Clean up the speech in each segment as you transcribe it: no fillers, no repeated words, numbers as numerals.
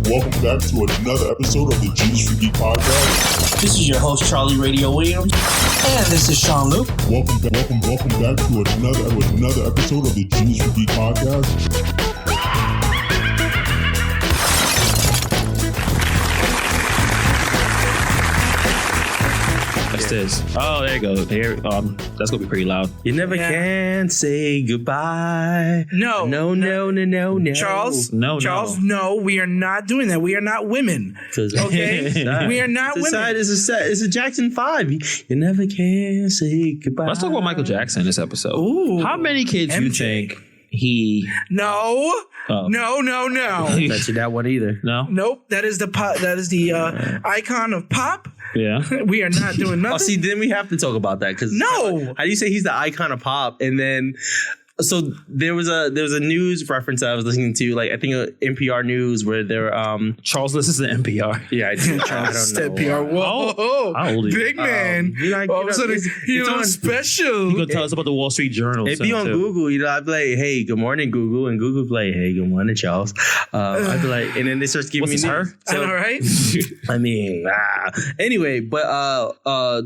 Welcome back to another episode of the G's for Geek podcast. This is your host, Charlie Radio Williams, and this is Sean Luke. Welcome back to another episode of the G's for Geek podcast. What's this? Oh, there you go. Here, that's gonna be pretty loud. You never can say goodbye. No. Charles, no, we are not doing that. We are not women. Okay? We are not women. It's a Jackson 5. You never can say goodbye. Let's talk about Michael Jackson this epispisode. Ooh. How many kids do you think he... No. I don't bet you that one either. No? Nope. That is the icon of pop. Yeah. We are not doing nothing. Oh, see, then we have to talk about that because No. How do you say he's the icon of pop? And then, so there was a news reference that I was listening to, like I think NPR News, where they're Charles listens to NPR. Yeah, I do. I don't know. NPR. Whoa, How old are you? big man. All of a sudden, it's on special. You gonna tell us about the Wall Street Journal? It'd be on Google. I'd be like, "Hey, good morning, Google," and Google be like, "Hey, good morning, Charles." I'd be like, and then they start giving me her. So, all right. I mean, anyway, but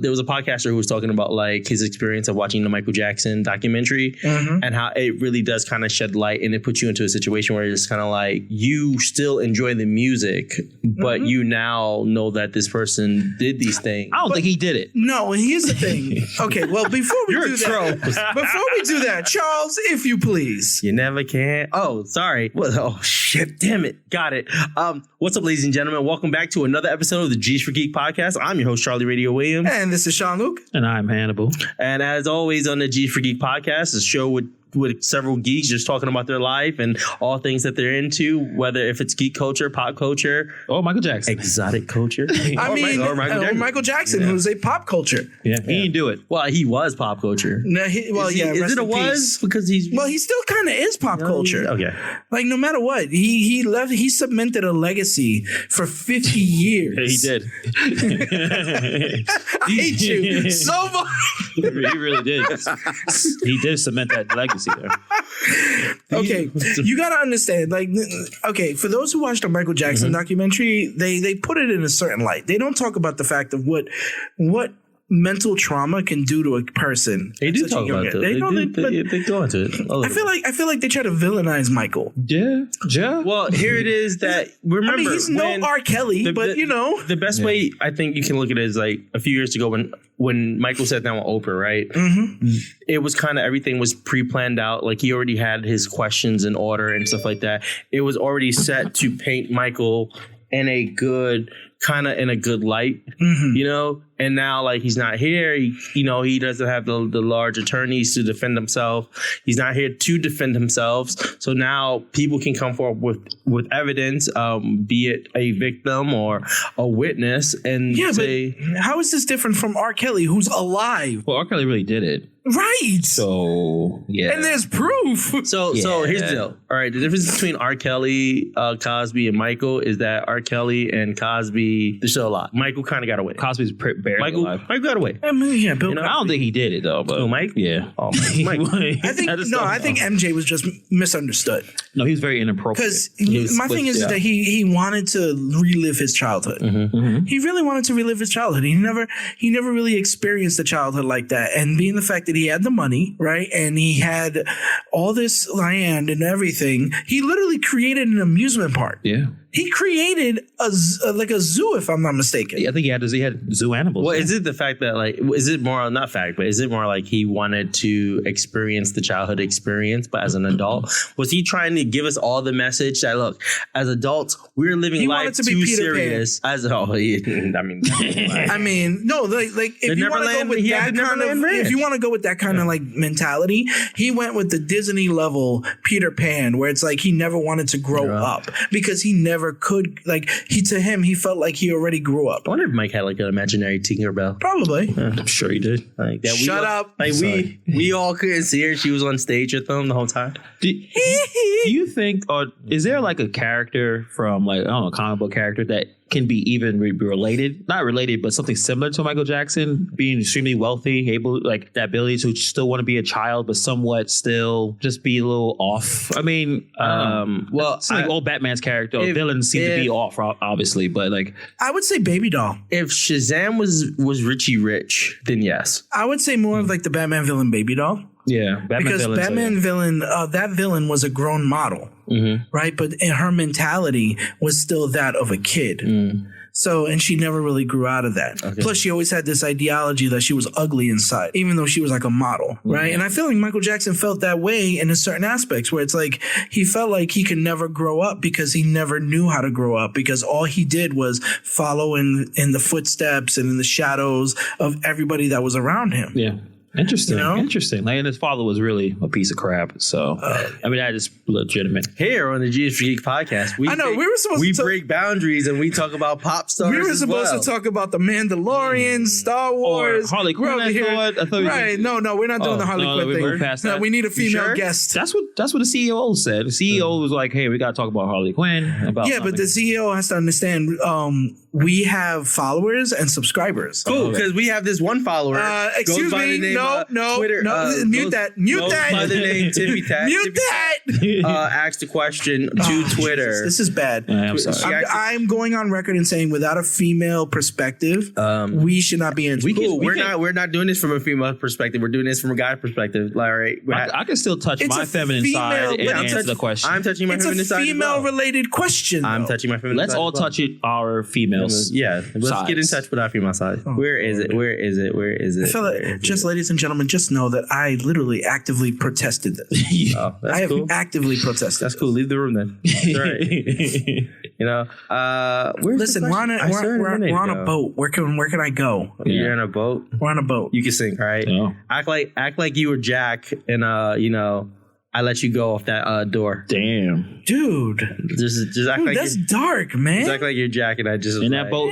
there was a podcaster who was talking about like his experience of watching the Michael Jackson documentary and how it really does kind of shed light and it puts you into a situation where it's kind of like you still enjoy the music, but you now know that this person did these things. I don't think he did it. No, here's the thing. Okay, well, before we do that, Charles, if you please. You never can. Oh, sorry. Oh, shit. Damn it. Got it. What's up, ladies and gentlemen? Welcome back to another episode of the G's for Geek podcast. I'm your host, Charlie Radio Williams. And this is Sean Luke. And I'm Hannibal. And as always on the G's for Geek podcast, a show with several geeks just talking about their life and all things that they're into, whether if it's geek culture, pop culture, or Michael Jackson, exotic culture. Or Michael Jackson, who's a pop culture. Yeah, he didn't do it. Well, he was pop culture. No, is it a was? Because he's... Well, he still kind of is pop culture. Okay. Like, no matter what, he cemented a legacy for 50 years. Yeah, he did. I hate you so much. He really did. He did cement that legacy there. Okay, you got to understand, like, okay, for those who watched the Michael Jackson documentary, they put it in a certain light. They don't talk about the fact of what mental trauma can do to a person. They do talk about it. They go into it. I feel like they try to villainize Michael. Yeah. Well, here it is that remember. I mean, he's no R. Kelly, but you know, the best way I think you can look at it is like a few years ago when Michael sat down with Oprah, right? It was kind of everything was pre-planned out. Like he already had his questions in order and stuff like that. It was already set to paint Michael in a good light, you know. And now, like, he's not here. He doesn't have the large attorneys to defend himself. He's not here to defend himself. So now people can come forward with evidence, be it a victim or a witness, and say, but how is this different from R. Kelly, who's alive? Well, R. Kelly really did it. Right. So, yeah. And there's proof. So here's the deal. All right. The difference between R. Kelly, Cosby, and Michael is that R. Kelly and Cosby, they're still alive. Michael kind of got away. Cosby's barely alive. Michael got away. I mean, yeah, Bill. I don't think he did it though. But Mike? Yeah. Oh, Mike. I think MJ was just misunderstood. No, he was very inappropriate. Because my thing is that he wanted to relive his childhood. He really wanted to relive his childhood. He never really experienced a childhood like that. And being the fact that he had the money, right, and he had all this land and everything, he literally created an amusement park. Yeah. He created a zoo, if I'm not mistaken. Yeah, I think he had zoo animals. Well, is it the fact that is it more like he wanted to experience the childhood experience, but as an adult? Was he trying to give us all the message that, look, as adults, we're living life too serious? No, like if you want to go with that kind of, if you want to go with that kind of like mentality, he went with the Disney level Peter Pan, where it's like he never wanted to grow up because he never could. Like he felt like he already grew up. I wonder if Mike had like an imaginary Tinkerbell. Probably. I'm sure he did. Like that. Shut up. Like we all couldn't see her. She was on stage with them the whole time. Do you think, or is there like a character from like, I don't know, a comic book character that can be even related, not related, but something similar to Michael Jackson, being extremely wealthy, able, like, the ability to still want to be a child, but somewhat still just be a little off? I mean, well, like old Batman's character, villain villains seem to be off, obviously, but like I would say Baby Doll. If Shazam was Richie Rich, then yes. I would say more of like the Batman villain Baby Doll. Yeah, because Batman villain, that villain was a grown model, right? But her mentality was still that of a kid. So, and she never really grew out of that. Okay. Plus, she always had this ideology that she was ugly inside, even though she was like a model, right? And I feel like Michael Jackson felt that way in a certain aspects where it's like he felt like he could never grow up because he never knew how to grow up because all he did was follow in the footsteps and in the shadows of everybody that was around him. Yeah. Interesting. Interesting. Like, and his father was really a piece of crap. So, I mean, that is legitimate. Here on the Genius for Geek podcast, we break boundaries and we talk about pop stars. We were supposed to talk about the Mandalorian, Star Wars, or Harley Quinn. I thought right? No, we're not doing the Harley Quinn thing. We're past that. No, we need a female guest. That's what the CEO said. The CEO was like, "Hey, we got to talk about Harley Quinn." But the CEO has to understand. We have followers and subscribers. Cool, because we have this one follower. Excuse me. Twitter, mute that. Mute that. By the name Tippy Tat. Mute that. Asked a question to Twitter. Jesus, this is bad. I'm sorry. I'm going on record and saying, without a female perspective, we should not be in. We're not doing this from a female perspective. We're doing this from a guy perspective. Like, all right, I can still touch my feminine side and answer the question. I'm touching my feminine side. It's a female-related question. I'm touching my feminine side. Let's all touch it. Our females. Yeah, let's get in touch with our female side. Where is it? I feel like, just ladies and gentlemen, just know that I literally actively protested this. I have actively protested. That's cool. Leave the room then. That's right. Listen, we're on a boat. Where can I go? You're on a boat. We're on a boat. You can sink, right? Yeah. Act like you were Jack, and I let you go off that door. Damn, dude. Just act like that's dark, man. Just act like you're Jack, and I just in that boat.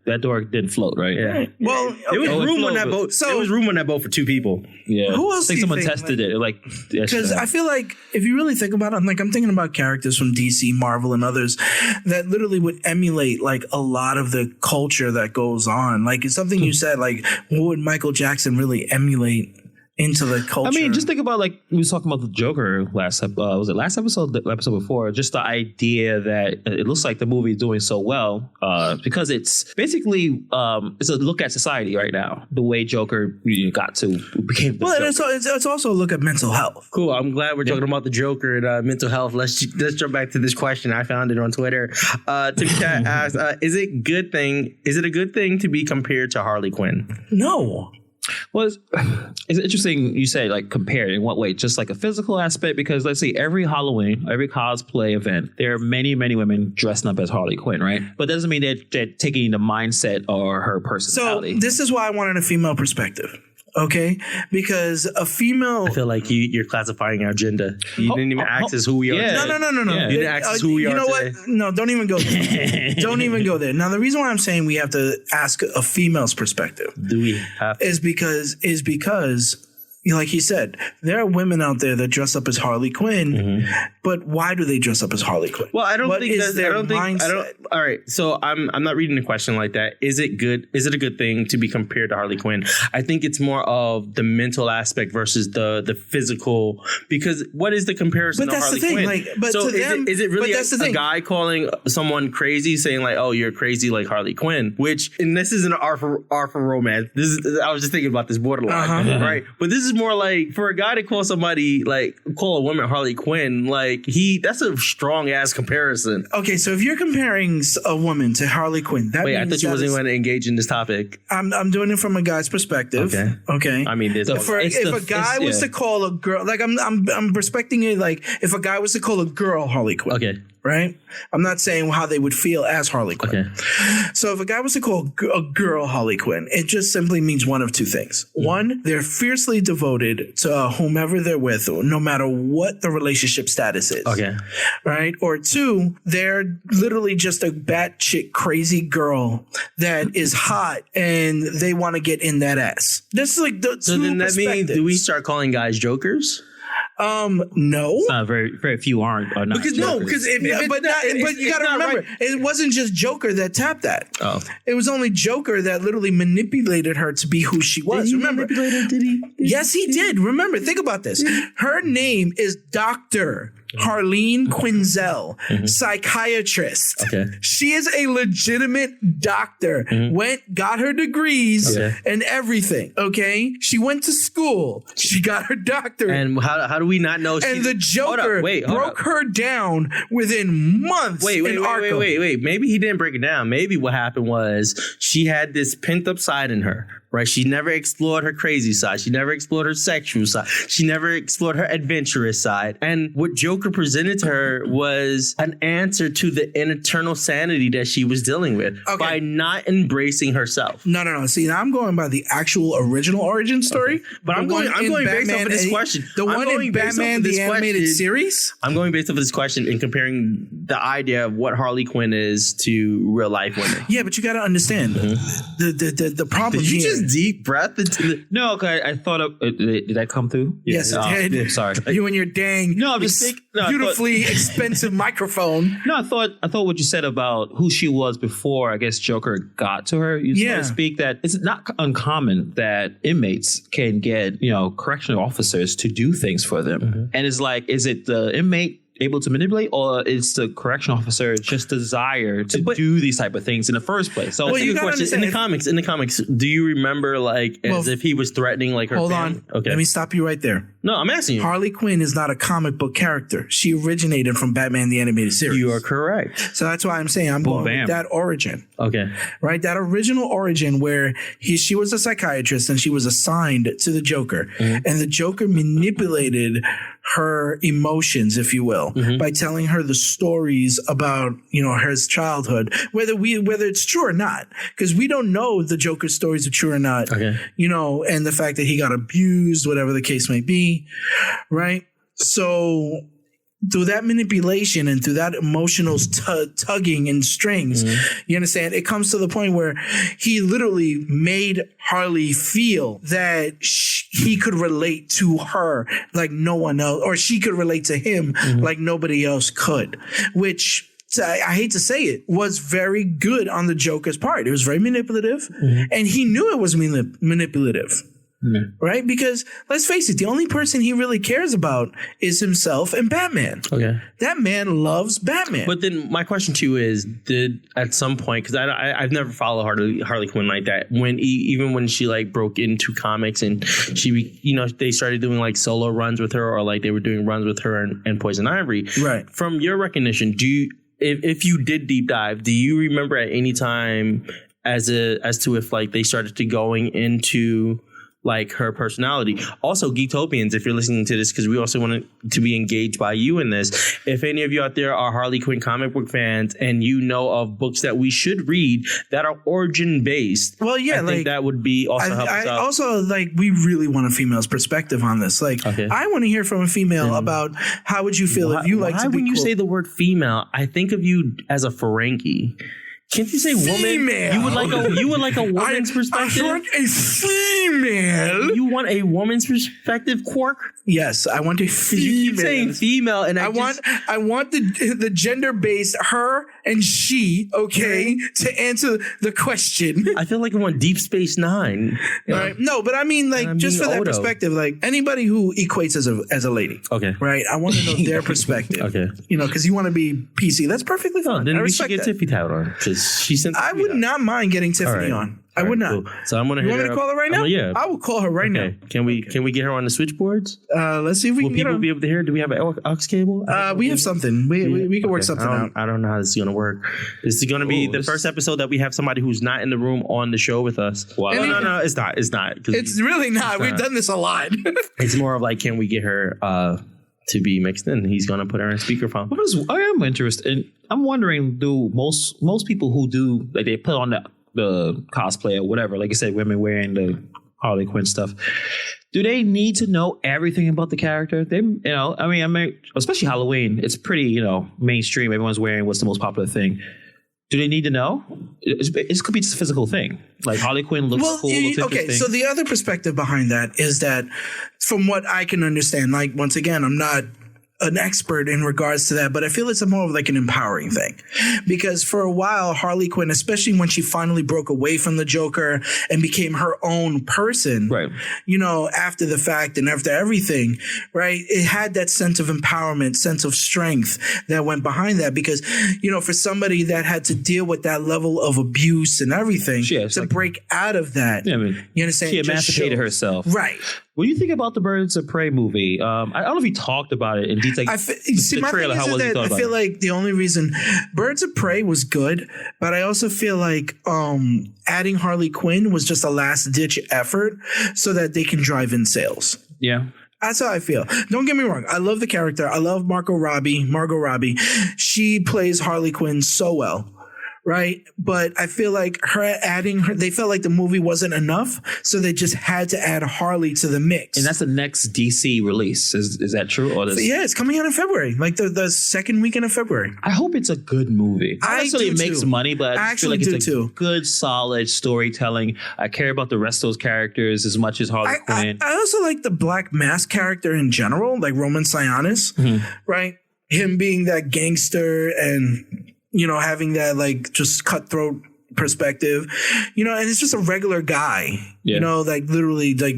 That door didn't float, right? Yeah. Right. Well, there was room on that boat. There was room on that boat for two people. Yeah. Who else? I think someone tested it. Like, because I feel like if you really think about it, I'm thinking about characters from DC, Marvel, and others that literally would emulate like a lot of the culture that goes on. Like it's something you said. Like, what would Michael Jackson really emulate into the culture? I mean, just think about like we was talking about the Joker last was it last episode, the episode before? Just the idea that it looks like the movie is doing so well because it's basically it's a look at society right now. The way Joker became. Well, and it's also a look at mental health. Cool. I'm glad we're talking about the Joker and mental health. Let's jump back to this question. I found it on Twitter. Timmy Cat asked, "Is it a good thing to be compared to Harley Quinn?" No. Well, it's interesting you say like compared in what way? Just like a physical aspect, because let's see, every Halloween, every cosplay event, there are many, many women dressing up as Harley Quinn, right? But that doesn't mean they're taking the mindset or her personality. So this is why I wanted a female perspective. Okay, because a female. I feel like you're classifying our gender. You didn't even ask us who we are. Yeah. Today. No. You didn't ask us who we are. You know today. what? No, don't even go there. Don't even go there. Now, the reason why I'm saying we have to ask a female's perspective is because. Like he said, there are women out there that dress up as Harley Quinn, but why do they dress up as Harley Quinn? Well, I don't think that's their mindset. All right, so I'm not reading the question like that. Is it a good thing to be compared to Harley Quinn? I think it's more of the mental aspect versus the physical. Because what is the comparison? But to that's Harley the thing. Quinn? Like, but so to them, is it really a a guy calling someone crazy, saying like, "Oh, you're crazy like Harley Quinn"? And this isn't an art for romance. I was just thinking about this borderline, right? But this is more like for a guy to call a woman Harley Quinn, that's a strong ass comparison. Okay, so if you're comparing a woman to Harley Quinn, that means I thought you wasn't going to engage in this topic. I'm doing it from a guy's perspective. Okay. I mean, if a guy was to call a girl, like I'm respecting it. Like if a guy was to call a girl Harley Quinn. Okay. Right? I'm not saying how they would feel as Harley Quinn. Okay. So if a guy was to call a girl Harley Quinn, it just simply means one of two things. One, they're fiercely devoted to whomever they're with, no matter what the relationship status is. Okay. Right? Or two, they're literally just a batshit crazy girl that is hot and they want to get in that ass. That's like the so then that means, do we start calling guys jokers? No. It's not very few aren't or not. Because but you got to remember, it wasn't just Joker that tapped that. Oh, it was only Joker that literally manipulated her to be who she was. Remember? Did he? Yes, he did. Remember, think about this. Her name is Dr. Harleen Quinzel, psychiatrist. Okay. She is a legitimate doctor. Got her degrees and everything. Okay. She went to school. She got her doctorate. And how do we not know? And the Joker broke her down within months. Wait. Maybe he didn't break it down. Maybe what happened was she had this pent up side in her. Right, she never explored her crazy side. She never explored her sexual side. She never explored her adventurous side. And what Joker presented to her was an answer to the internal sanity that she was dealing with by not embracing herself. No. See, now I'm going by the actual original origin story, but I'm going based off of this question. The one in Batman the animated series. I'm going based off of this question and comparing the idea of what Harley Quinn is to real life women. Yeah, but you got to understand the problem Did you here. just deep breath into the... No, okay. I thought of... did that come through? Yes, it did. Sorry. You and your dang beautifully expensive microphone. No, I thought what you said about who she was before, I guess Joker got to her. You sort of speak that it's not uncommon that inmates can get, correctional officers to do things for them. And it's like, is it the inmate able to manipulate, or is the correction officer just desire to do these type of things in the first place? So you got question. In the comics, do you remember as if he was threatening like her? Hold on. Okay. Let me stop you right there. No, I'm asking you. Harley Quinn is not a comic book character. She originated from Batman the Animated Series. You are correct. So that's why I'm saying I'm going with that origin. Okay. Right? That original origin where she was a psychiatrist and she was assigned to the Joker. And the Joker manipulated her emotions, if you will, by telling her the stories about, her childhood, whether it's true or not, because we don't know the Joker's stories are true or not, and the fact that he got abused, whatever the case may be, right? So through that manipulation and through that emotional tugging and strings, you understand, it comes to the point where he literally made Harley feel that he could relate to her like no one else, or she could relate to him like nobody else could, which I hate to say it, was very good on the Joker's part. It was very manipulative, and he knew it was manipulative. Right? Because let's face it, the only person he really cares about is himself and Batman. Okay. That man loves Batman. But then my question to you is, did at some point, because I've never followed Harley Quinn like that, even when she like broke into comics and she, they started doing like solo runs with her, or like they were doing runs with her and Poison Ivy. Right. From your recognition, if you did deep dive, do you remember at any time as to if like they started to going into like her personality? Also, Geektopians, if you're listening to this, because we also want to be engaged by you in this. If any of you out there are Harley Quinn comic book fans and you know of books that we should read that are origin based, well, yeah, I think that would be also help us out. Also, like, we really want a female's perspective on this. Like, I want to hear from a female about how would you feel if you like to be. When you say the word female, I think of you as a Ferengi. Can't you say woman? Female. You would like a woman's perspective? I want a female. You want a woman's perspective, Quark? Yes, I want a female. You keep saying female, and I want the gender based her and she, to answer the question. I feel like I want Deep Space Nine. Right? No, but I mean, like, just for that perspective, like anybody who equates as a lady. Okay. Right? I want to know their perspective. Okay. Because you want to be PC. That's perfectly fine. Then we should get Tiffy Tout on. I would not mind getting Tiffany on. I would not. Cool. So I'm gonna. You want me to call her right now? Yeah, I will call her right now. Can we get her on the switchboards? Let's see if we can. Will people be able to hear? Do we have an aux cable? We have something. We can work something out. I don't know how this is gonna work. This is gonna be the first episode that we have somebody who's not in the room on the show with us. Wow. No, it's not. It's not. It's really not. We've done this a lot. It's more of like, can we get her to be mixed in? He's gonna put her in speakerphone. I am interested. And I'm wondering, do most people who do, like, they put on the cosplay or whatever, like I said, women wearing the Harley Quinn stuff, do they need to know everything about the character? They, I mean, especially Halloween, it's pretty, mainstream. Everyone's wearing what's the most popular thing. Do they need to know? It could be just a physical thing. Like Harley Quinn looks cool, looks interesting. So the other perspective behind that is that, from what I can understand, like, once again, I'm not an expert in regards to that, but I feel it's more of like an empowering thing, because for a while Harley Quinn, especially when she finally broke away from the Joker and became her own person, right? You know, after the fact and after everything, right? It had that sense of empowerment, sense of strength that went behind that, because, you know, for somebody that had to deal with that level of abuse and everything, to break out of that, I mean, you understand? She emancipated herself, right? What do you think about the Birds of Prey movie? I don't know if he talked about it in detail. My thing is that I feel like the only reason Birds of Prey was good, but I also feel like adding Harley Quinn was just a last ditch effort so that they can drive in sales. Yeah. That's how I feel. Don't get me wrong. I love the character. I love Margot Robbie. She plays Harley Quinn so well. Right. But I feel like they felt like the movie wasn't enough. So they just had to add Harley to the mix. And that's the next DC release. Is that true? Or yeah, it's coming out in February, like the second weekend of February. I hope it's a good movie. Not necessarily it makes money, but I feel like it's a good, solid storytelling. I care about the rest of those characters as much as Harley Quinn. I also like the Black Mask character in general, like Roman Sionis, right? Him being that gangster and, you know, having that like just cutthroat perspective, you know, and it's just a regular guy, you know, like literally like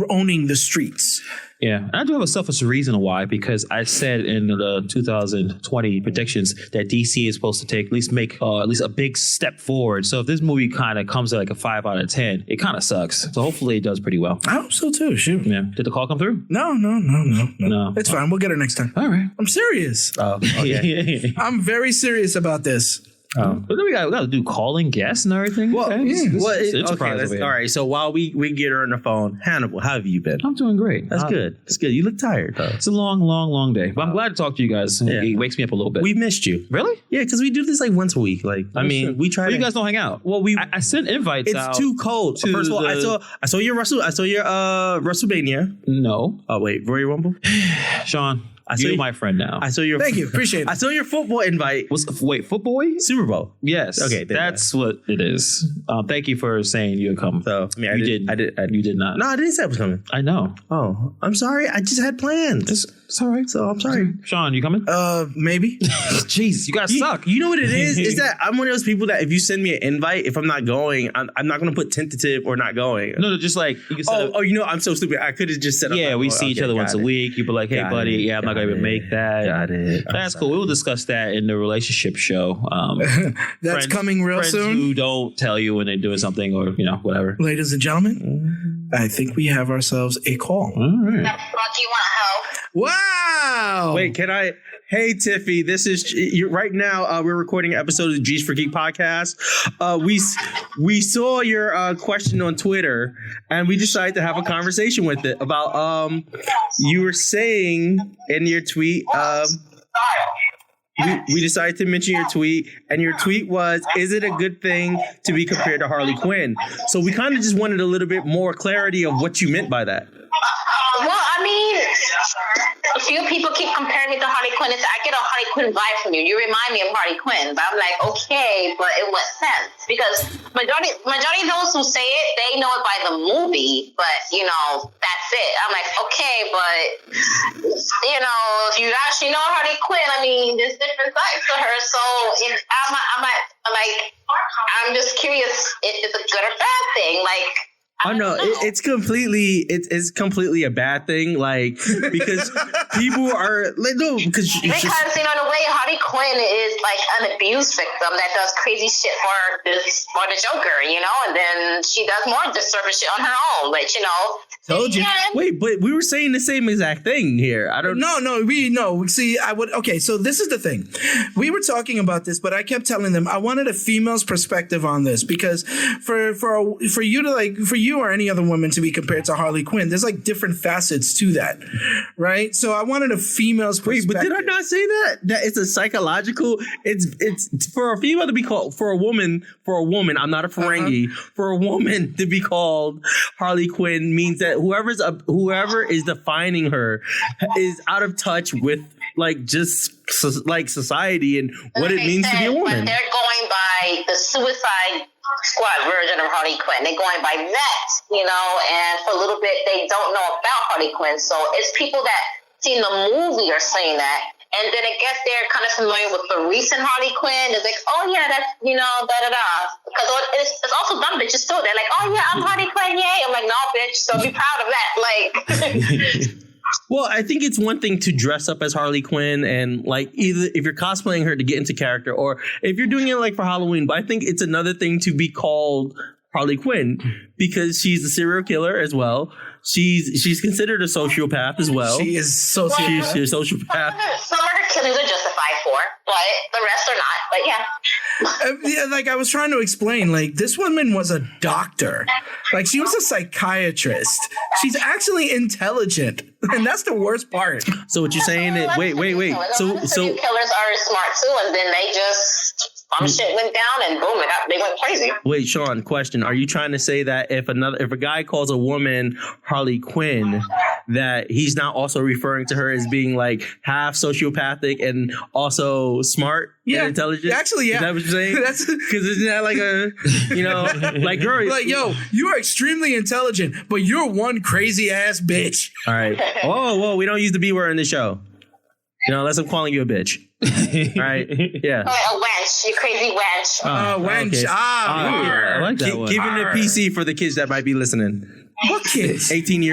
owning the streets. Yeah. And I do have a selfish reason why, because I said in the 2020 predictions that DC is supposed to take at least a big step forward. So if this movie kind of comes at like a 5 out of 10, it kind of sucks. So hopefully it does pretty well. I hope so too. Shoot. Yeah. Did the call come through? No. It's fine. We'll get her next time. All right. I'm serious. Oh, okay. I'm very serious about this. But then we got to do calling guests and everything. Well, okay. All right. So while we get her on the phone, Hannibal, how have you been? I'm doing great. That's good. That's good. You look tired though. It's a long day, but I'm glad to talk to you guys. Yeah. It wakes me up a little bit. We missed you. Really? Yeah, because we do this like once a week. Like, we try. You guys don't hang out. Well, I sent invites. It's too cold. First of all, I saw your WrestleMania. No. Oh wait, Royal Rumble. Sean. You're my friend now. Thank you. Appreciate it. I saw your football invite. Football? Super Bowl. Yes. Okay. That's what it is. Thank you for saying you would come. So, I mean, you did not. No, I didn't say I was coming. I know. Oh, I'm sorry. I just had plans. It's all right. So I'm sorry. Sean, you coming? Maybe. Jeez, you guys suck. You know what it is? Is that I'm one of those people that if you send me an invite, if I'm not going, I'm not going to put tentative or not going. No, just like you can you know, I'm so stupid. I could have just said, yeah, we see each other once a week. You'd be like, hey, buddy, I'm not going to even make that. Got it. That's cool. We'll discuss that in the relationship show. That's coming real soon. Who don't tell you when they're doing something or, you know, whatever. Ladies and gentlemen, I think we have ourselves a call. All right. Do you want help? Wow. Wait, can I? Hey, Tiffy, this is you right now. We're recording an episode of the G's for Geek podcast. We saw your question on Twitter, and we decided to have a conversation with it about you were saying in your tweet. We decided to mention your tweet, and your tweet was, "Is it a good thing to be compared to Harley Quinn?" So we kind of just wanted a little bit more clarity of what you meant by that. Well, I mean, a few people keep comparing me to Harley Quinn. I get a Harley Quinn vibe from you. You remind me of Harley Quinn. But I'm like, okay, but in what sense? Because majority of those who say it, they know it by the movie. But, you know, that's it. I'm like, okay, but, you know, if you actually know Harley Quinn, I mean, there's different sides to her. So I'm just curious if it's a good or bad thing. Like, Oh no, it's completely a bad thing, like, because people are like, no, because you know, in a way, Harley Quinn is like an abuse victim that does crazy shit for the Joker, you know, and then she does more disturbing shit on her own, but you know. Told you. Wait, but we were saying the same exact thing here. I don't. No. See, I would. Okay, so this is the thing. We were talking about this, but I kept telling them I wanted a female's perspective on this because for you or any other woman to be compared to Harley Quinn, there's like different facets to that, right? So I wanted a female's perspective. Wait, but did I not say that? That it's a psychological. It's for a female to be called for a woman. I'm not a Ferengi. For a woman to be called Harley Quinn means that whoever is defining her is out of touch with like just like society and what it means to be a woman. But they're going by the Suicide Squad version of Harley Quinn. They're going by that, you know, and for a little bit they don't know about Harley Quinn. So it's people that seen the movie are saying that. And then I guess they're kind of familiar with the recent Harley Quinn. It's like, oh yeah, that's, da-da-da. Because it's also dumb bitches too. They're like, oh yeah, I'm Harley Quinn, yay. I'm like, no, bitch, so be proud of that. Like... Well, I think it's one thing to dress up as Harley Quinn and like either if you're cosplaying her to get into character or if you're doing it like for Halloween. But I think it's another thing to be called Harley Quinn because she's a serial killer as well. She's considered a sociopath as well. She is sociopath. She's a sociopath. Some of her killings are justified for, but the rest are not. But yeah. Yeah, like I was trying to explain, like this woman was a doctor. Like she was a psychiatrist. She's actually intelligent. And that's the worst part. So what you're saying is, wait. So killers are smart too, and then they just some shit went down and boom, they went crazy. Wait, Sean, question. Are you trying to say that if a guy calls a woman Harley Quinn, that he's not also referring to her as being like half sociopathic and also smart and intelligent? Actually, yeah. Is that what you're saying? Because isn't that like a, like girl. Like, yo, you are extremely intelligent, but you're one crazy ass bitch. All right. Whoa, we don't use the B word in the show. Unless I'm calling you a bitch. All right. Yeah. A wench. You crazy wench. Wench. Okay. I like that one. Giving it PC for the kids that might be listening. What kids? 18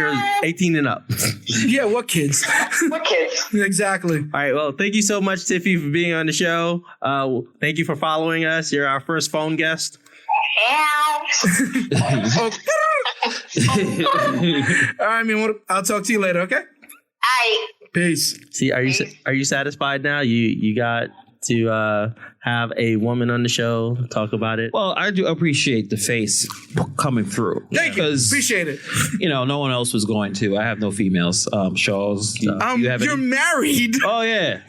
and up. Yeah, what kids? What kids? Exactly. All right. Well, thank you so much, Tiffy, for being on the show. Thank you for following us. You're our first phone guest. All right, I'll talk to you later, okay? Peace. See, are you satisfied now? You got to have a woman on the show talk about it. Well, I do appreciate the face coming through. Thank you. Appreciate it. No one else was going to. I have no females. Shawls. You're married. Oh yeah.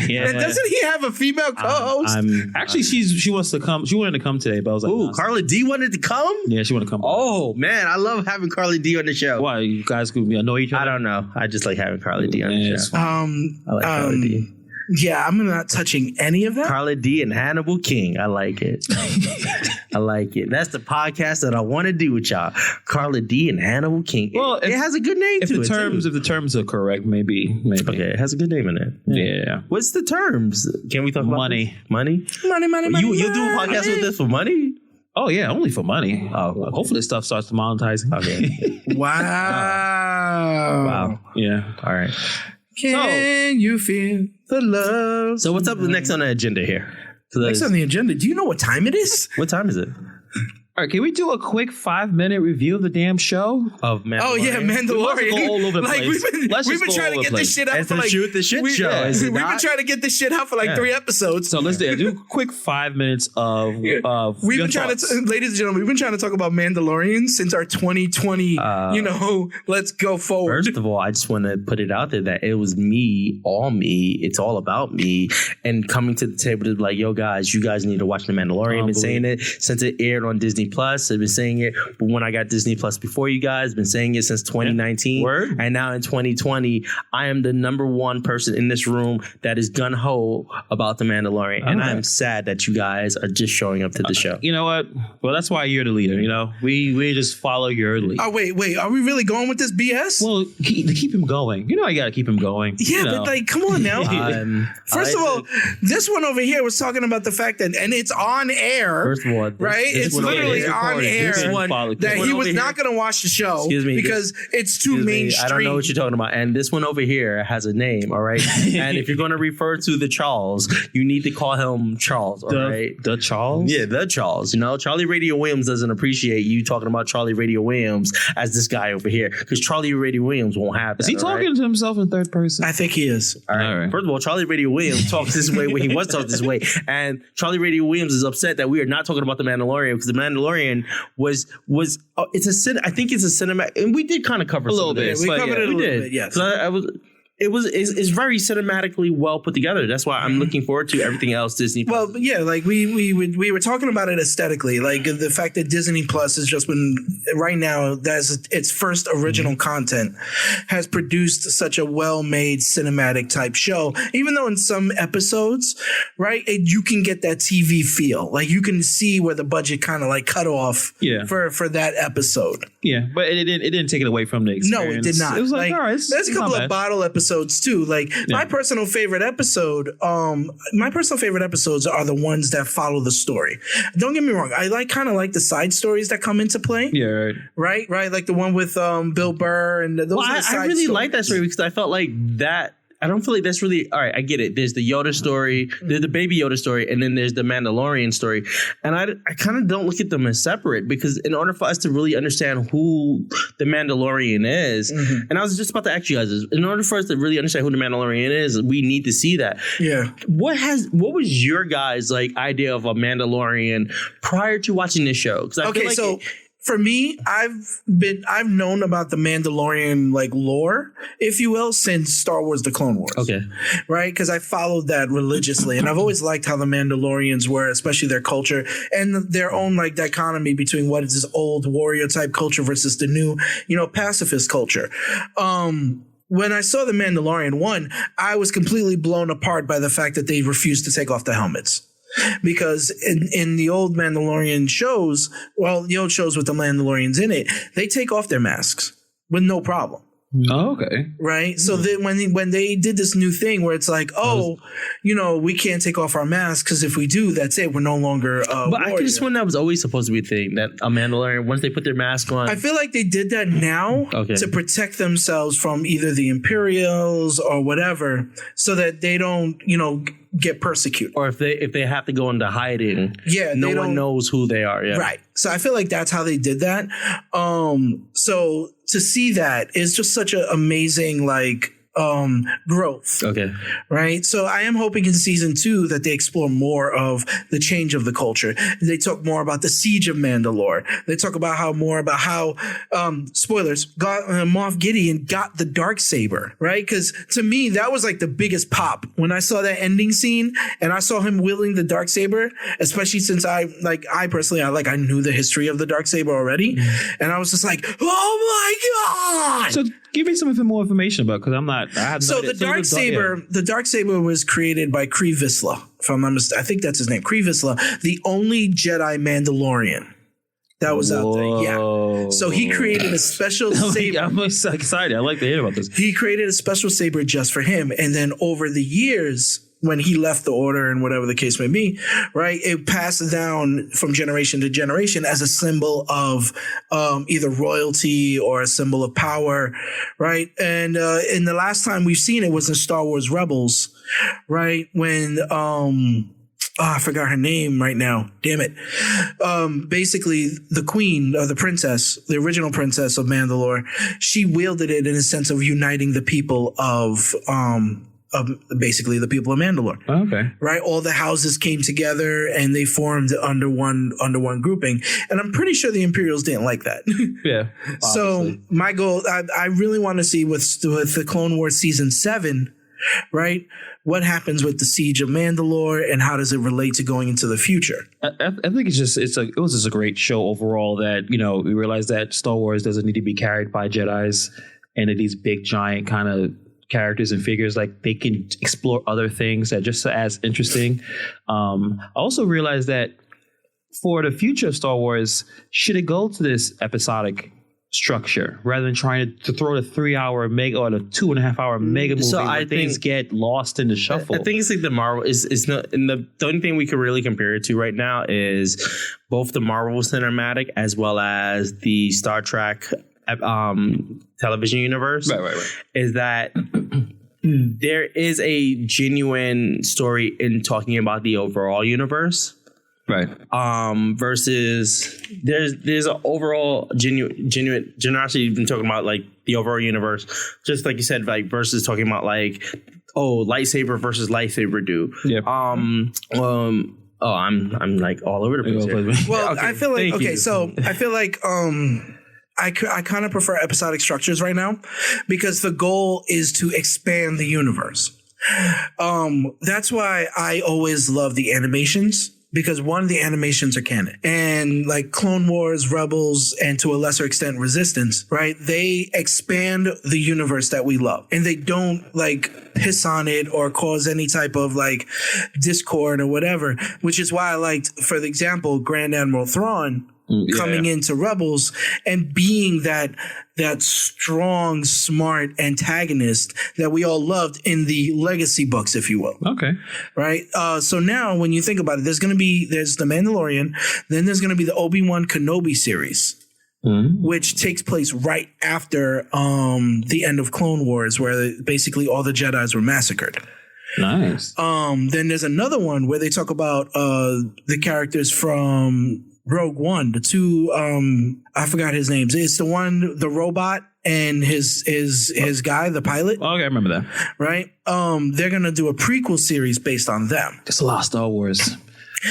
Yeah. And doesn't he have a female co-host? Actually, she wants to come. She wanted to come today, but I was like, "Ooh, Carla D wanted to come." Yeah, she wanted to come. Oh man, I love having Carla D on the show. Why, you guys could annoy each other? I don't know. I just like having Carla D on the show. I like Carla D. Yeah, I'm not touching any of that. Carla D and Hannibal King. I like it. I like it. That's the podcast that I want to do with y'all. Carla D and Hannibal King. Well, it has a good name to it. If the terms are correct, maybe. Okay, it has a good name in it. Yeah. What's the terms? Can we talk about money? Money? Money. You do a podcast with this for money? Oh yeah, only for money. Oh, okay. Hopefully this stuff starts monetizing. Okay. Wow. Yeah. All right. Can you feel the love? So what's up next on the agenda here? Next on the agenda. Do you know what time it is? What time is it? All right, can we do a quick 5-minute review of the damn show? Of Mandalorian? Oh, yeah, Mandalorian. Go all over the place. We've been trying to get this shit out for like... shoot the shit show. We've been trying to get this shit out for like 3 episodes. So let's do a quick 5 minutes of we've been trying to... Ladies and gentlemen, we've been trying to talk about Mandalorian since our 2020, let's go forward. First of all, I just want to put it out there that it was me. It's all about me. And coming to the table to be like, yo, guys, you guys need to watch The Mandalorian. I've been saying it since it aired on Disney Plus. I've been saying it, but when I got Disney Plus before you guys, been saying it since 2019. Word. And now in 2020, I am the number one person in this room that is gun-ho about The Mandalorian. And I am sad that you guys are just showing up to the show. You know what? Well, that's why you're the leader. We just follow your lead. Oh, wait. Are we really going with this BS? Well, keep him going. I got to keep him going. Yeah, but like, come on now. First of all, this one over here was talking about the fact that, and it's on air. First of all, right? It's literally on air that he was not going to watch the show because it's too mainstream. I don't know what you're talking about. And this one over here has a name, all right? And if you're going to refer to the Charles, you need to call him Charles, all right? The Charles? Yeah, the Charles. Charlie Radio Williams doesn't appreciate you talking about Charlie Radio Williams as this guy over here because Charlie Radio Williams won't have that. Is he talking to himself in third person? I think he is. All right. First of all, Charlie Radio Williams talks this way when he was talking this way. And Charlie Radio Williams is upset that we are not talking about The Mandalorian because The Mandalorian I think it's a cinematic, and we did kind of cover a little bit. We covered it a little bit, yes. So it's very cinematically well put together. That's why I'm looking forward to everything else Disney Plus. Well, yeah, like we were talking about it aesthetically, like the fact that Disney Plus has just been right now, that's its first original content, has produced such a well-made cinematic type show. Even though in some episodes, right, you can get that TV feel, like you can see where the budget kind of like cut off for that episode. Yeah, but it didn't take it away from the experience. No, it did not. It was like all right, there's a couple of bottle episodes too. Like my personal favorite episode, my personal favorite episodes are the ones that follow the story. Don't get me wrong, I kind of like the side stories that come into play. Yeah, right, like the one with Bill Burr and those. Well, I really like that story because I felt like that. I don't feel like that's really all right. I get it. There's the Yoda story, there's the Baby Yoda story, and then there's the Mandalorian story. And I kind of don't look at them as separate because in order for us to really understand who the Mandalorian is, and I was just about to ask you guys this, in order for us to really understand who the Mandalorian is, we need to see that. Yeah. What was your guys' like idea of a Mandalorian prior to watching this show? Because I feel like for me, I've known about the Mandalorian like lore, if you will, since Star Wars the Clone Wars. Okay. Right? Because I followed that religiously. And I've always liked how the Mandalorians were, especially their culture and their own like dichotomy between what is this old warrior type culture versus the new, pacifist culture. When I saw the Mandalorian 1, I was completely blown apart by the fact that they refused to take off the helmets. Because in the old Mandalorian shows, the old shows with the Mandalorians in it, they take off their masks with no problem. Oh, okay. Right. So then when they did this new thing where it's like, we can't take off our masks because if we do, that's it. We're no longer. But I could have sworn that was always supposed to be a thing that a Mandalorian, once they put their mask on. I feel like they did that now to protect themselves from either the Imperials or whatever, so that they don't, get persecuted. Or if they have to go into hiding, no one knows who they are. Yeah. Right. So I feel like that's how they did that. So to see that is just such an amazing growth. Okay. Right. So I am hoping in season 2 that they explore more of the change of the culture. They talk more about the siege of Mandalore. They talk about how spoilers, Moff Gideon got the Darksaber, right? Because to me, that was like the biggest pop when I saw that ending scene and I saw him wielding the Darksaber, especially since I knew the history of the Darksaber already. And I was just like, oh my God. So give me some more information about, because I'm not. The Darksaber was created by Kree Vizsla. If I'm not mistaken, I think that's his name, Kree Vizsla, the only Jedi Mandalorian that was out there. Yeah. So he created a special saber. I'm so excited. I like to hear about this. He created a special saber just for him, and then over the years, when he left the order and whatever the case may be, right, it passed down from generation to generation as a symbol of either royalty or a symbol of power, right? And in the last time we've seen it was in Star Wars Rebels, right? When I forgot her name right now. Damn it. Basically, the queen or the princess, the original princess of Mandalore, she wielded it in a sense of uniting the people of basically the people of Mandalore. Okay. Right? All the houses came together and they formed under one grouping. And I'm pretty sure the Imperials didn't like that. Yeah. So my goal, I really want to see with the Clone Wars season 7, right? What happens with the siege of Mandalore and how does it relate to going into the future? I think it was just a great show overall that, we realized that Star Wars doesn't need to be carried by Jedis and these big giant kind of characters and figures, like they can explore other things that just as interesting. I also realized that for the future of Star Wars, should it go to this episodic structure rather than trying to throw the 3-hour mega or the 2.5-hour mega movie where things get lost in the shuffle? I think it's like the Marvel is not, and the only thing we could really compare it to right now is both the Marvel cinematic as well as the Star Trek television universe. Right. Is that there is a genuine story in talking about the overall universe. Right. Versus there's an overall genuine generosity. You've been talking about like the overall universe, just like you said, like versus talking about like, lightsaber versus lightsaber do. Yeah. I'm like all over the place here. Well, okay. I feel like I feel like I kind of prefer episodic structures right now because the goal is to expand the universe. That's why I always love the animations. Because one, the animations are canon, and like Clone Wars, Rebels, and to a lesser extent Resistance, right? They expand the universe that we love, and they don't like piss on it or cause any type of like discord or whatever. Which is why I liked, for the example, Grand Admiral Thrawn coming into Rebels and being that strong, smart antagonist that we all loved in the legacy books, if you will. Okay. Right. So now when you think about it, there's The Mandalorian, then there's going to be the Obi-Wan Kenobi series, which takes place right after the end of Clone Wars, where basically all the Jedis were massacred. Nice. Then there's another one where they talk about the characters from Rogue One, the two, I forgot his names. It's the robot and his guy, the pilot. Oh, okay, I remember that. Right? They're going to do a prequel series based on them. It's a lot of Star Wars.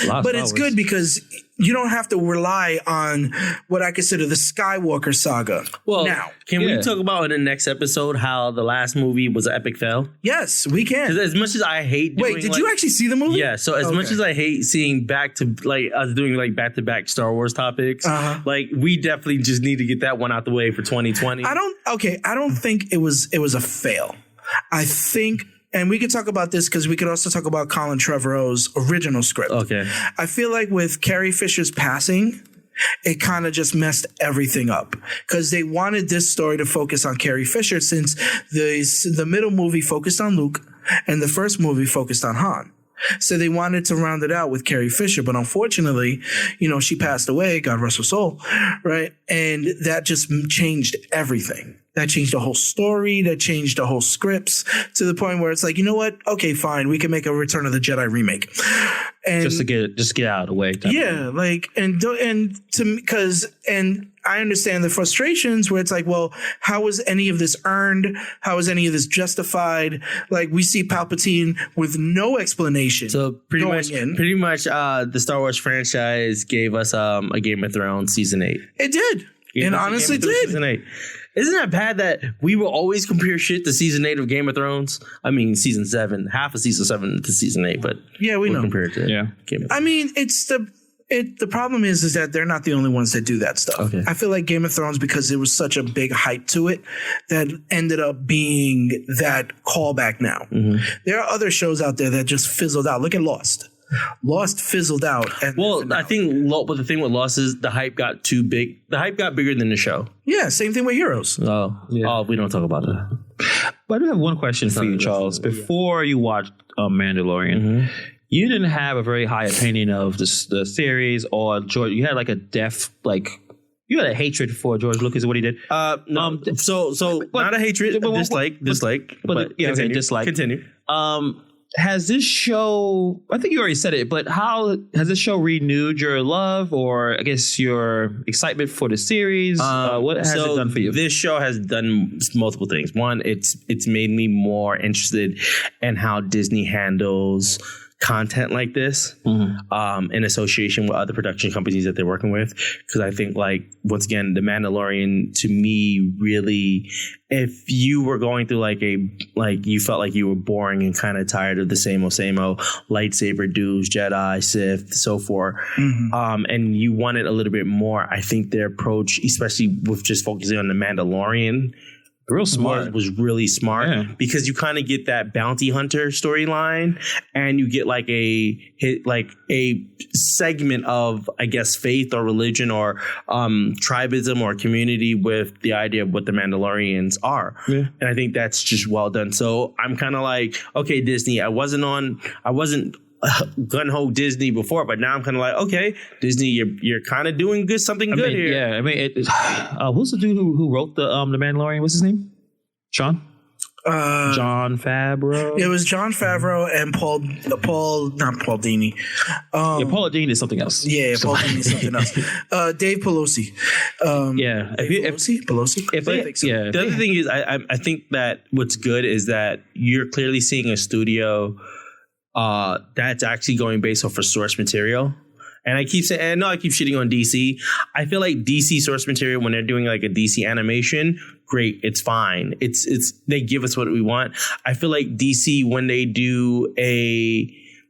But it's good because you don't have to rely on what I consider the Skywalker saga. Well, now, can we talk about in the next episode how the last movie was an epic fail? Yes, we can. Because as much as I hate doing, wait, did you actually see the movie? Yeah. So as much as I hate seeing back to back Star Wars topics, like we definitely just need to get that one out the way for 2020. I don't think it was a fail. I think. And we could talk about this because we could also talk about Colin Trevorrow's original script. Okay. I feel like with Carrie Fisher's passing, it kind of just messed everything up because they wanted this story to focus on Carrie Fisher since the middle movie focused on Luke and the first movie focused on Han. So they wanted to round it out with Carrie Fisher, but unfortunately, she passed away, God rest her soul, right? And that just changed everything. That changed the whole story. That changed the whole scripts to the point where it's like, you know what? Okay, fine. We can make a Return of the Jedi remake. And just get out of the way. Yeah, like because I understand the frustrations where it's like, well, how was any of this earned? How is any of this justified? Like we see Palpatine with no explanation. So pretty much, the Star Wars franchise gave us a Game of Thrones season 8. It did, and honestly did. Season 8. Isn't that bad that we will always compare shit to season 8 of Game of Thrones? I mean, season 7, half of season 7 to season 8, but yeah, we know. Compare it to Game of Thrones. I mean, the problem is that they're not the only ones that do that stuff. Okay. I feel like Game of Thrones, because there was such a big hype to it, that ended up being that callback now. Mm-hmm. There are other shows out there that just fizzled out. Look at Lost. Lost fizzled out. I think the thing with Lost is the hype got too big. The hype got bigger than the show. Yeah, same thing with Heroes. We don't talk about that. But I do have one question for you, Charles. Before you watched Mandalorian, you didn't have a very high opinion of the series or George. You had like you had a hatred for George Lucas and what he did. No. Not a hatred, dislike. But dislike. Continue. Has this show, I think you already said it, but how has this show renewed your love or I guess your excitement for the series? What has it done for you? This show has done multiple things. One, it's made me more interested in how Disney handles content like this in association with other production companies that they're working with. Because I think, once again, The Mandalorian, to me, really, if you were going through you felt like you were boring and kind of tired of the same old lightsaber dudes, Jedi, Sith, so forth, and you wanted a little bit more, I think their approach, especially with just focusing on The Mandalorian, was really smart because you kind of get that bounty hunter storyline and you get a segment of, I guess, faith or religion or tribism or community with the idea of what the Mandalorians are. Yeah. And I think that's just well done. So I'm kind of like, okay, Disney, I wasn't gun-ho Disney before, but now I'm kind of like, okay, Disney, you're kind of doing something good here. Yeah, I mean, who's the dude who wrote the Mandalorian? What's his name? Jon Favreau. It was Jon Favreau and Paul Dini. Paul Dini is something else. Yeah, Paul Dini is something else. Dave Pelosi. Pelosi. The other thing is, I think that what's good is that you're clearly seeing a studio that's actually going based off of source material And I keep saying, and no, I keep shitting on DC. I feel like DC source material, when they're doing like a DC animation, great, it's fine. It's they give us what we want. I feel like DC, when they do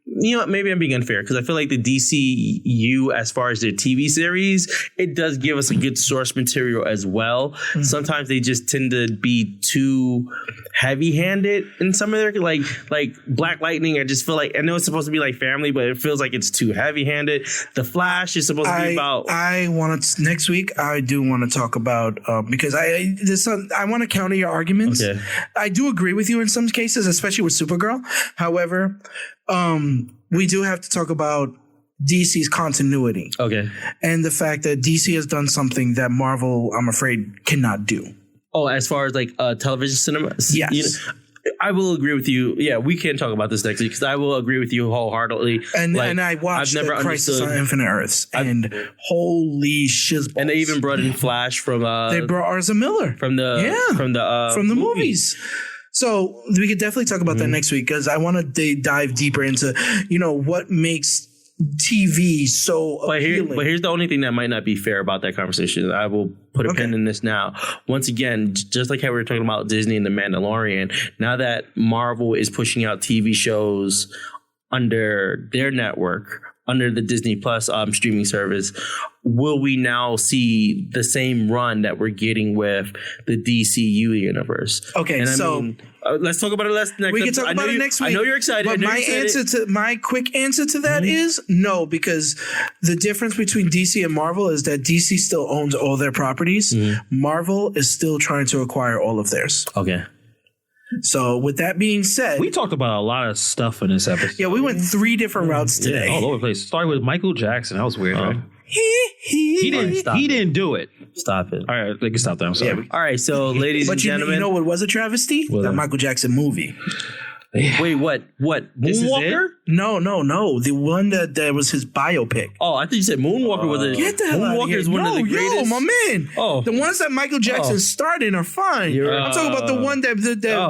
you know what, maybe I'm being unfair because I feel like the DCU, as far as their TV series, it does give us a good source material as well. Mm-hmm. Sometimes they just tend to be too heavy-handed in some of their, like Black Lightning. I just feel like, I know it's supposed to be like family, but it feels like it's too heavy-handed. The Flash is supposed to be about... Next week, I do want to talk about, because I want to counter your arguments. Okay. I do agree with you in some cases, especially with Supergirl. However... we do have to talk about DC's continuity. Okay. And the fact that DC has done something that Marvel, I'm afraid, cannot do. Oh, as far as like television cinema? Yes. You know, I will agree with you. Yeah, we can talk about this next week because I will agree with you wholeheartedly. And I watched the Crisis on Infinite Earths, and holy shiz. And they even brought in Flash from... they brought Ezra Miller. From the movies. So we could definitely talk about that next week because I want to dive deeper into, what makes TV so appealing. But here's the only thing that might not be fair about that conversation. I will put a pin in this now. Once again, just like how we were talking about Disney and The Mandalorian, now that Marvel is pushing out TV shows under their network, under the Disney Plus streaming service, will we now see the same run that we're getting with the DCU universe? Okay, and let's talk about it next week. We can talk about it next week. I know you're excited. But my quick answer to that is no, because the difference between DC and Marvel is that DC still owns all their properties. Marvel is still trying to acquire all of theirs. Okay. So with that being said, we talked about a lot of stuff in this episode. Yeah, we went 3 different routes today. All over the place. Starting with Michael Jackson. That was weird, right? He didn't do it. Stop it. All right, they can stop that. I'm sorry. Yeah. All right, so ladies and gentlemen. You know what was a travesty? That Michael Jackson movie. Wait, what? Moonwalker? No. The one that was his biopic. Oh, I thought you said Moonwalker was a... Get the hell out of here. Moonwalker is one of the greatest. My man. Oh. The ones that Michael Jackson starred in are fine. I'm talking about the one that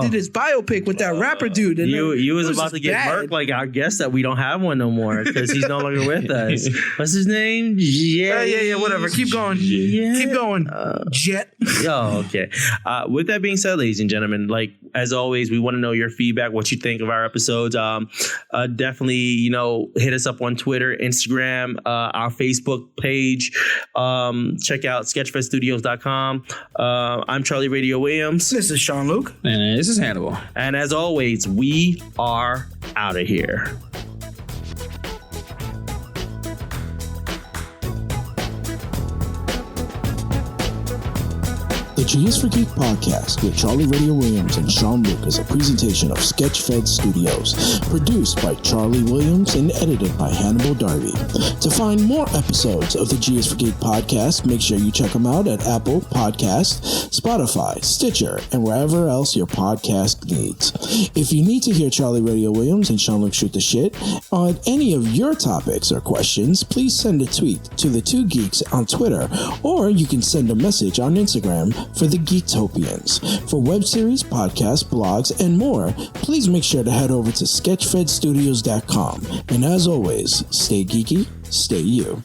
did his biopic with that rapper dude. And you was about to get murked like our guest that we don't have one no more because he's no longer with us. What's his name? Yeah, whatever. Keep going. Keep going. Jet. Oh, okay. With that being said, ladies and gentlemen, like as always, we want to know your feedback, what you think of our episodes. Definitely, hit us up on Twitter, Instagram, our Facebook page. Check out sketchfeststudios.com. I'm Charlie Radio Williams. This is Sean Luke. And this is Hannibal. And as always, we are out of here. The G is for Geek podcast with Charlie Radio Williams and Sean Luke is a presentation of Sketchfed Studios, produced by Charlie Williams and edited by Hannibal Darby. To find more episodes of the G is for Geek podcast, make sure you check them out at Apple Podcasts, Spotify, Stitcher, and wherever else your podcast needs. If you need to hear Charlie Radio Williams and Sean Luke shoot the shit on any of your topics or questions, please send a tweet to the two geeks on Twitter, or you can send a message on Instagram for the Geektopians. For web series, podcasts, blogs, and more, please make sure to head over to sketchfedstudios.com. And as always, stay geeky, stay you.